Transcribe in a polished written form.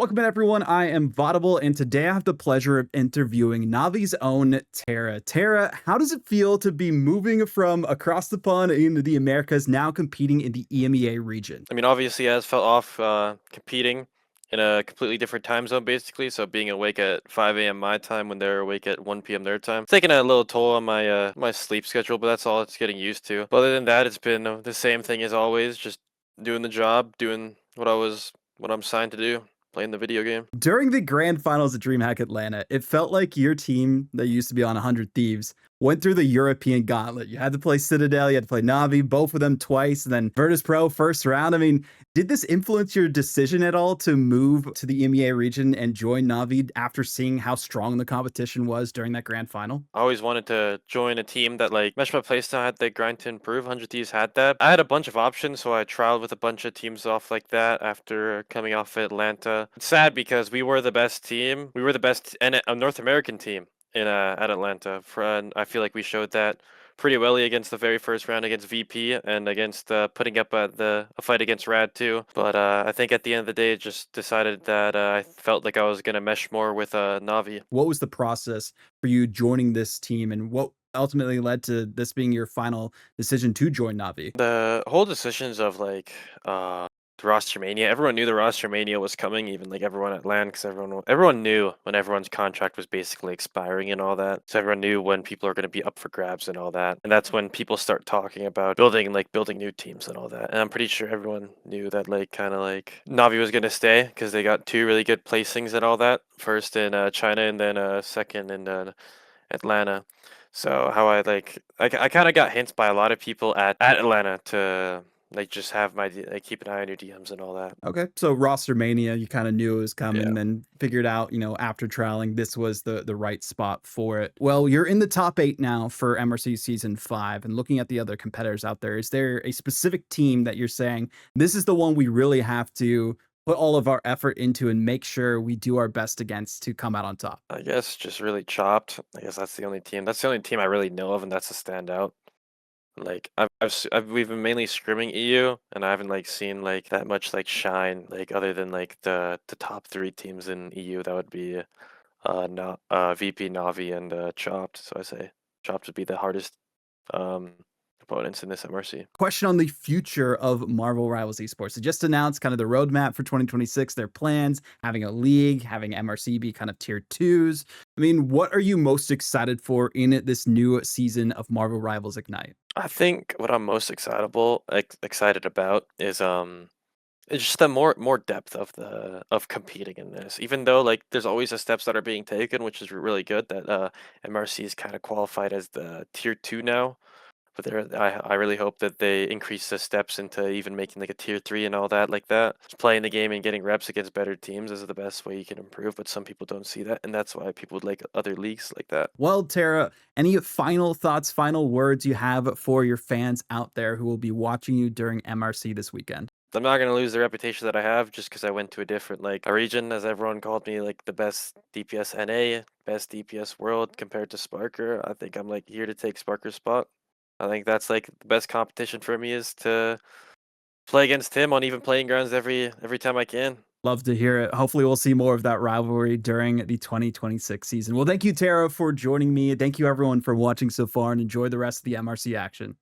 Welcome in, everyone. I am Vaudable, and today I have the pleasure of interviewing Navi's own Terra. Terra, how does it feel to be moving from across the pond into the Americas, now competing in the EMEA region? I mean, obviously, as fell off competing in a completely different time zone, basically. So being awake at 5 a.m. my time when they're awake at 1 p.m. their time, it's taking a little toll on my sleep schedule, but that's all it's getting used to. But other than that, it's been the same thing as always, just doing the job, doing what I'm signed to do, playing the video game. During the grand finals at DreamHack Atlanta, it felt like your team that used to be on 100 Thieves went through the European gauntlet. You had to play Citadel, you had to play Navi, both of them twice, and then Virtus Pro first round. I mean, did this influence your decision at all to move to the EMEA region and join Navi after seeing how strong the competition was during that grand final? I always wanted to join a team that matched my playstyle, had the grind to improve. 100 Thieves had that. I had a bunch of options, so I trialed with a bunch of teams off like that after coming off Atlanta. It's sad because we were the best team. We were the best North American team in at Atlanta. And I feel like we showed that pretty well against the very first round against VP and against putting up a fight against Rad too. But I think at the end of the day, just decided that I felt like I was gonna mesh more with Navi. What was the process for you joining this team, and what ultimately led to this being your final decision to join Navi? The whole decisions of the roster mania, everyone knew the roster mania was coming, even like everyone at LAN, because everyone knew when everyone's contract was basically expiring and all that. So everyone knew when people are going to be up for grabs and all that. And that's when people start talking about building new teams and all that. And I'm pretty sure everyone knew that Navi was going to stay because they got two really good placings and all that. First in China and then second in Atlanta. So how I kind of got hints by a lot of people at Atlanta to just have keep an eye on your DMs and all that. Okay, so roster mania, you kind of knew it was coming, Yeah. then figured out, after trialing, this was the right spot for it. Well, you're in the top 8 now for MRC season 5, and looking at the other competitors out there, is there a specific team that you're saying this is the one we really have to put all of our effort into and make sure we do our best against to come out on top? I guess just really chopped. I guess that's the only team. That's the only team I really know of, and that's a standout. We've been mainly scrimming EU, and I haven't seen that much shine other than the top three teams in EU. That would be VP, Navi, and Chopped. So I say Chopped would be the hardest um opponents in this MRC. Question on the future of Marvel Rivals Esports. They just announced kind of the roadmap for 2026, their plans, having a league, having MRC be kind of tier twos. I mean, what are you most excited for in this new season of Marvel Rivals Ignite? I think what I'm most excited about is it's just the more depth of the of competing in this. Even though there's always the steps that are being taken, which is really good that MRC is kind of qualified as the tier 2 now. But I really hope that they increase the steps into even making a tier 3 and all that like that. Just playing the game and getting reps against better teams is the best way you can improve, but some people don't see that, and that's why people would like other leagues like that. Well, Tara, any final thoughts, final words you have for your fans out there who will be watching you during MRC this weekend? I'm not gonna lose the reputation that I have just because I went to a different a region, as everyone called me the best DPS NA, best DPS world compared to Sparker. I think I'm here to take Sparker's spot. I think that's the best competition for me is to play against him on even playing grounds every time I can. Love to hear it. Hopefully, we'll see more of that rivalry during the 2026 season. Well, thank you, Tara, for joining me. Thank you, everyone, for watching so far, and enjoy the rest of the MRC action.